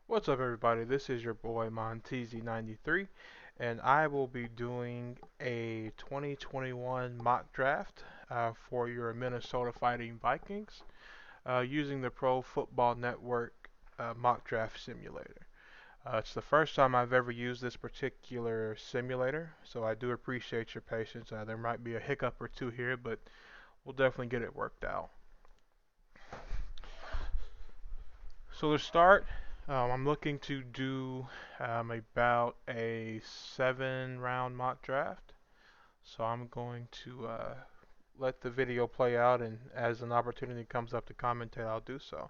What's up, everybody? This is your boy Montezi93, and I will be doing a 2021 mock draft for your Minnesota Fighting Vikings using the Pro Football Network mock draft simulator. It's the first time I've ever used this particular simulator, so I do appreciate your patience. There might be a hiccup or two here, but we'll definitely get it worked out. So to start, I'm looking to do about a 7 round mock draft. So I'm going to let the video play out, and as an opportunity comes up to commentate, I'll do so.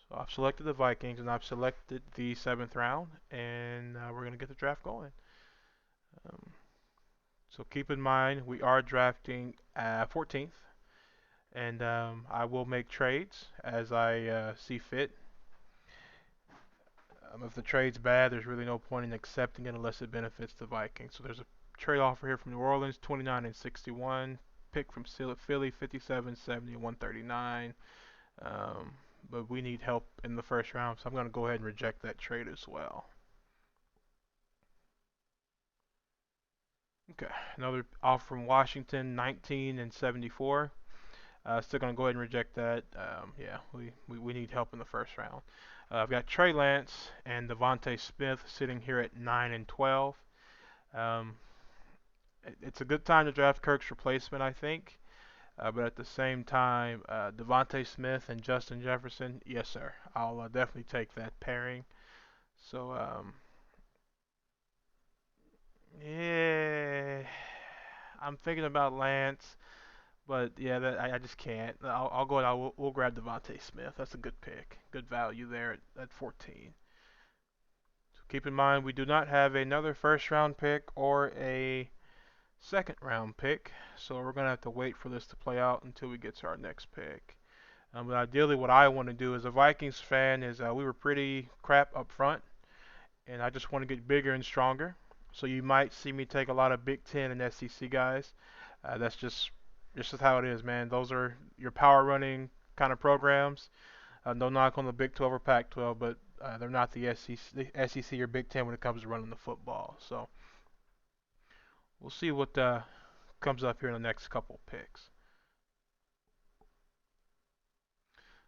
So I've selected the Vikings, and I've selected the 7th round, and we're going to get the draft going. Um, so keep in mind, we are drafting 14th, and I will make trades as I see fit. If the trade's bad, there's really no point in accepting it unless it benefits the Vikings. So there's a trade offer here from New Orleans, 29 and 61. Pick from Philly, 57, 70, and 139. Um, but we need help in the first round, so I'm going to go ahead and reject that trade as well. Okay, another offer from Washington, 19 and 74. Still going to go ahead and reject that. Yeah, we need help in the first round. I've got Trey Lance and Devontae Smith sitting here at 9 and 12. Um, it's a good time to draft Kirk's replacement, I think. But at the same time, Devontae Smith and Justin Jefferson, yes, sir. I'll definitely take that pairing. So, yeah, I'm thinking about Lance, but yeah, I just can't. I'll go ahead. We'll grab Devontae Smith. That's a good pick. Good value there at 14. So keep in mind, we do not have another first round pick or a second round pick, so we're going to have to wait for this to play out until we get to our next pick. But ideally, what I want to do as a Vikings fan is we were pretty crap up front, and I just want to get bigger and stronger. So you might see me take a lot of Big Ten and SEC guys. That's just how it is, man. Those are your power running kind of programs. No knock on the Big 12 or Pac 12, but they're not the SEC or Big Ten when it comes to running the football. So we'll see what comes up here in the next couple picks.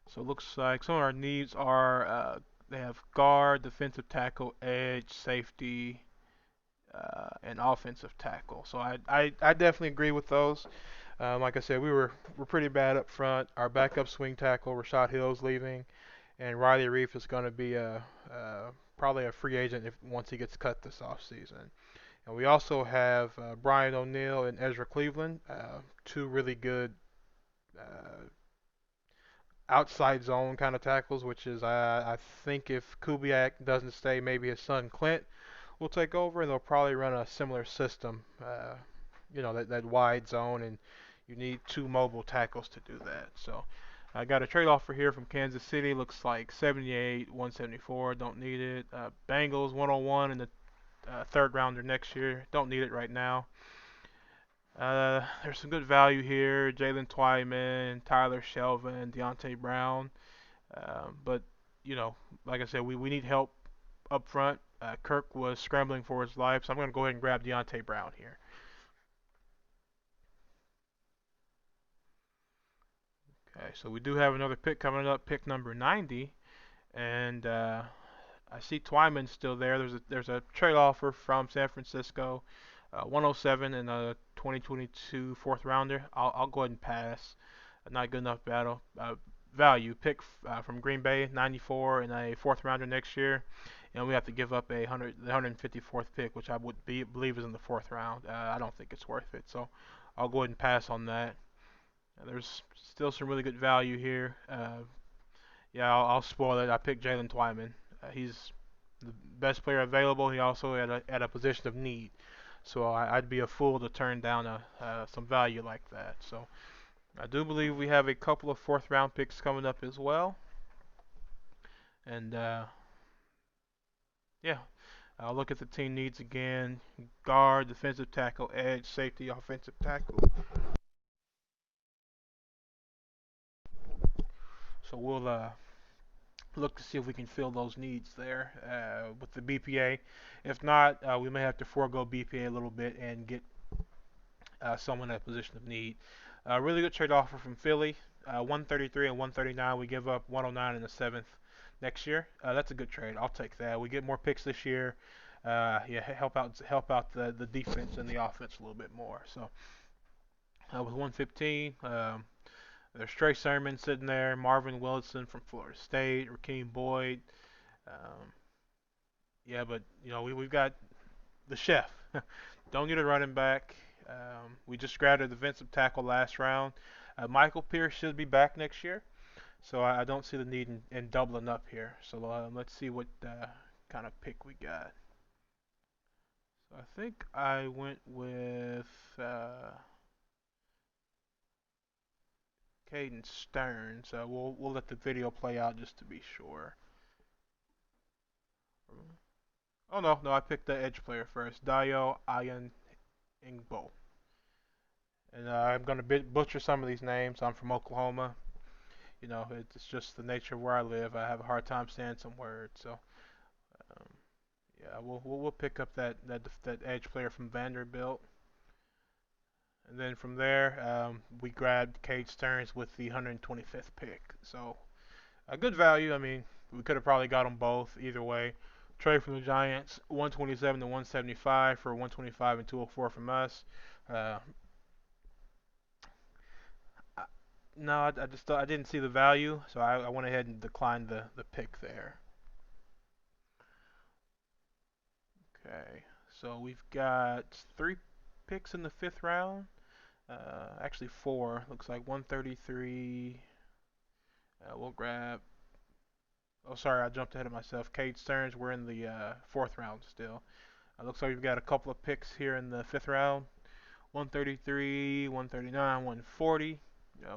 So it looks like some of our needs are they have guard, defensive tackle, edge, safety, and offensive tackle. So I definitely agree with those. Like I said, we're pretty bad up front. Our backup swing tackle, Rashad Hill's leaving, and Riley Reef is going to be probably a free agent once he gets cut this offseason. And we also have Brian O'Neill and Ezra Cleveland, two really good uh, outside zone kind of tackles, which is I think if Kubiak doesn't stay, maybe his son Clint will take over, and they'll probably run a similar system. That wide zone, and you need two mobile tackles to do that. So I got a trade offer here from Kansas City. Looks like 78, 174. Don't need it. Bengals 101 in the third rounder next year. Don't need it right now. There's some good value here. Jalen Twyman, Tyler Shelvin, Deontay Brown. But, you know, like I said, we need help up front. Kirk was scrambling for his life, so I'm going to go ahead and grab Deontay Brown here. Okay, so we do have another pick coming up, pick number 90. And I see Twyman still there. There's a trade offer from San Francisco, 107 and a 2022 fourth rounder. I'll go ahead and pass. Not good enough value. Pick from Green Bay, 94 and a fourth rounder next year, and we have to give up the 154th pick, which I believe is in the fourth round. I don't think it's worth it, so I'll go ahead and pass on that. There's still some really good value here. Yeah, I'll spoil it. I picked Jalen Twyman. He's the best player available. He also at a position of need. So I'd be a fool to turn down some value like that. So I do believe we have a couple of fourth round picks coming up as well. And yeah, I'll look at the team needs again: guard, defensive tackle, edge, safety, offensive tackle. So we'll look to see if we can fill those needs there with the BPA. If not, we may have to forego BPA a little bit and get someone in a position of need. Really good trade offer from Philly. 133 and 139. We give up 109 in the seventh next year. That's a good trade. I'll take that. We get more picks this year. Yeah, help out the defense and the offense a little bit more. So with 115, there's Trey Sermon sitting there, Marvin Wilson from Florida State, Raheem Boyd. Um, yeah, but we've got the chef. Don't need a running back. We just grabbed a defensive tackle last round. Michael Pierce should be back next year, so I don't see the need in doubling up here. So let's see what kind of pick we got. So I think I went with Caden Stearns. We'll let the video play out just to be sure. Oh no, I picked the edge player first, Dio Ayan Ingbo. And I'm gonna butcher some of these names. I'm from Oklahoma. It's just the nature of where I live. I have a hard time saying some words. So um, yeah, we'll pick up that edge player from Vanderbilt. And then from there, we grabbed Cade Stearns with the 125th pick. So a good value. I mean, we could have probably got them both either way. Trade from the Giants, 127 to 175 for 125 and 204 from us. Uh, I, no, I just I didn't see the value, so I went ahead and declined the pick there. Okay, so we've got three picks in the fifth round. Actually four. Looks like 133. We'll grab. Oh, sorry, I jumped ahead of myself. Cade Stearns. We're in the fourth round still. Looks like we've got a couple of picks here in the fifth round. 133, 139, 140.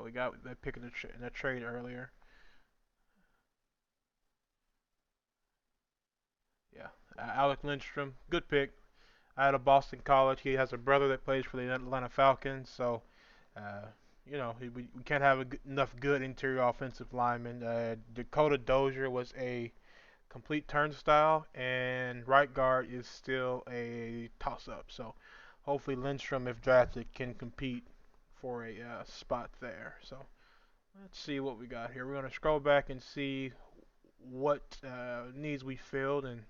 We got that pick in a trade earlier. Yeah, Alec Lindstrom, good pick. Out of Boston College, he has a brother that plays for the Atlanta Falcons, so uh, we can't have enough good interior offensive linemen. Dakota Dozier was a complete turnstile, and right guard is still a toss-up. So hopefully Lindstrom, if drafted, can compete for a spot there. So let's see what we got here. We're going to scroll back and see what needs we filled, and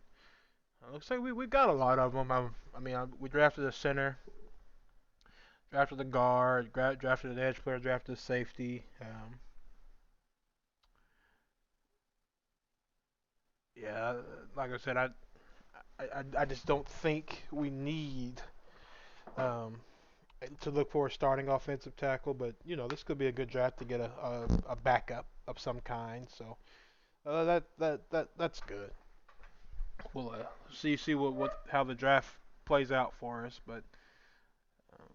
it looks like we got a lot of them. We drafted a center, drafted a guard, drafted an edge player, drafted a safety. Yeah, like I said, I just don't think we need um, to look for a starting offensive tackle, but this could be a good draft to get a backup of some kind. So that's good. We'll see what how the draft plays out for us, but um,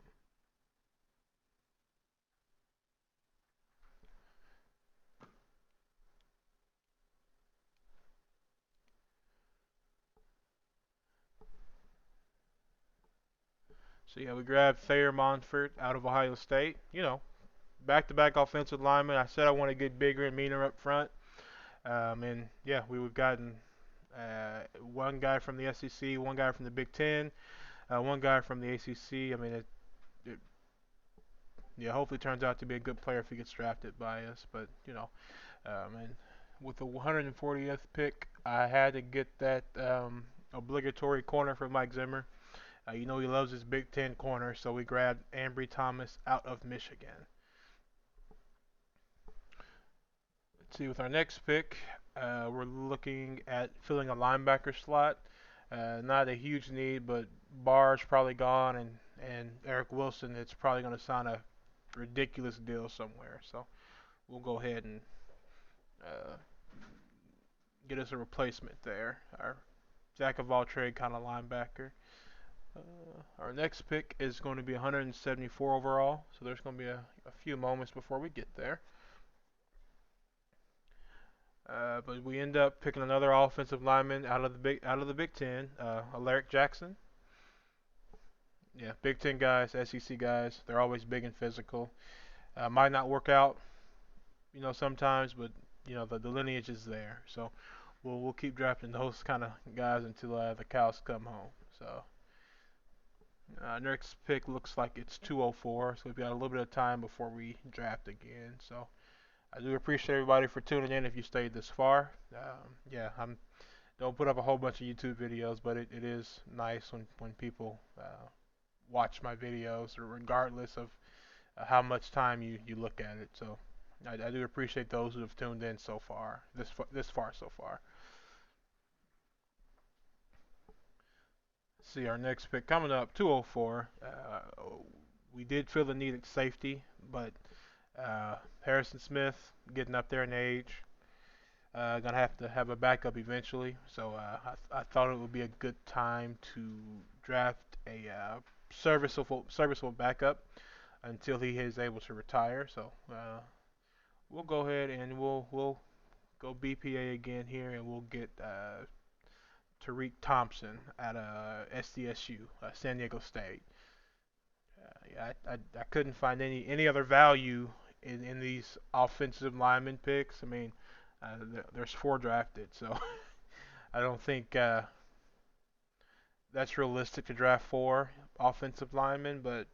so yeah, we grabbed Thayer Monfort out of Ohio State. Back-to-back offensive lineman. I said I want to get bigger and meaner up front, and yeah, we've gotten one guy from the SEC, one guy from the Big Ten, one guy from the ACC. I mean, it yeah, hopefully turns out to be a good player if he gets drafted by us. But and with the 140th pick, I had to get that obligatory corner for Mike Zimmer. He loves his Big Ten corner, so we grabbed Ambry Thomas out of Michigan. Let's see, with our next pick, we're looking at filling a linebacker slot. Not a huge need, but Barr's probably gone, and Eric Wilson, it's probably going to sign a ridiculous deal somewhere. So we'll go ahead and uh, get us a replacement there. Our jack of all trade kind of linebacker. Our next pick is going to be 174 overall, so there's going to be a few moments before we get there. But we end up picking another offensive lineman out of the Big Ten, Alaric Jackson. Yeah, Big Ten guys, SEC guys, they're always big and physical. Might not work out, sometimes, but the lineage is there. So we'll keep drafting those kind of guys until the cows come home. So next pick looks like it's 204, so we've got a little bit of time before we draft again. So I do appreciate everybody for tuning in if you stayed this far. Yeah, I'm don't put up a whole bunch of YouTube videos, but it is nice when people watch my videos, regardless of how much time you look at it. So I do appreciate those who have tuned in so far, this far so far. See our next pick coming up, 204. We did feel the need at safety, but Harrison Smith getting up there in age, gonna have to have a backup eventually. So I thought it would be a good time to draft a serviceable backup until he is able to retire. So we'll go ahead and we'll go BPA again here, and we'll get Tariq Thompson at SDSU, San Diego State. Yeah, I couldn't find any other value in these offensive lineman picks. I mean, there's four drafted, so I don't think that's realistic to draft four offensive linemen. But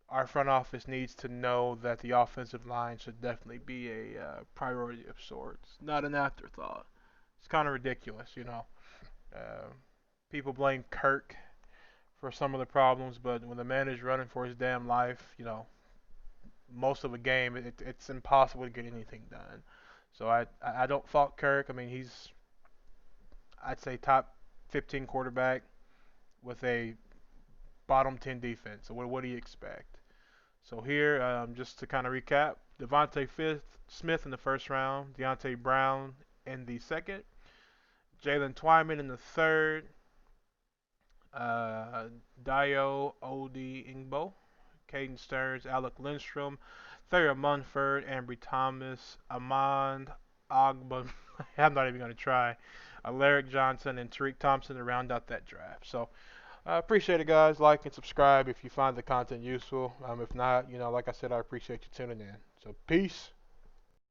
our front office needs to know that the offensive line should definitely be a priority of sorts, not an afterthought. It's kind of ridiculous. Uh, People blame Kirk for some of the problems, but when the man is running for his damn life, most of a game, it's impossible to get anything done. So I don't fault Kirk. I mean, he's, I'd say, top 15 quarterback with a bottom 10 defense. So what do you expect? So here, just to kind of recap, Devontae Smith in the first round, Deontay Brown in the second, Jalen Twyman in the third, uh, Dio Odi Ingbo, Caden Stearns, Alec Lindstrom, Thayer Munford, Ambry Thomas, Amand Agba. I'm not even going to try. Alaric Johnson and Tariq Thompson to round out that draft. So I appreciate it, guys. Like and subscribe if you find the content useful. If not, like I said, I appreciate you tuning in. So peace.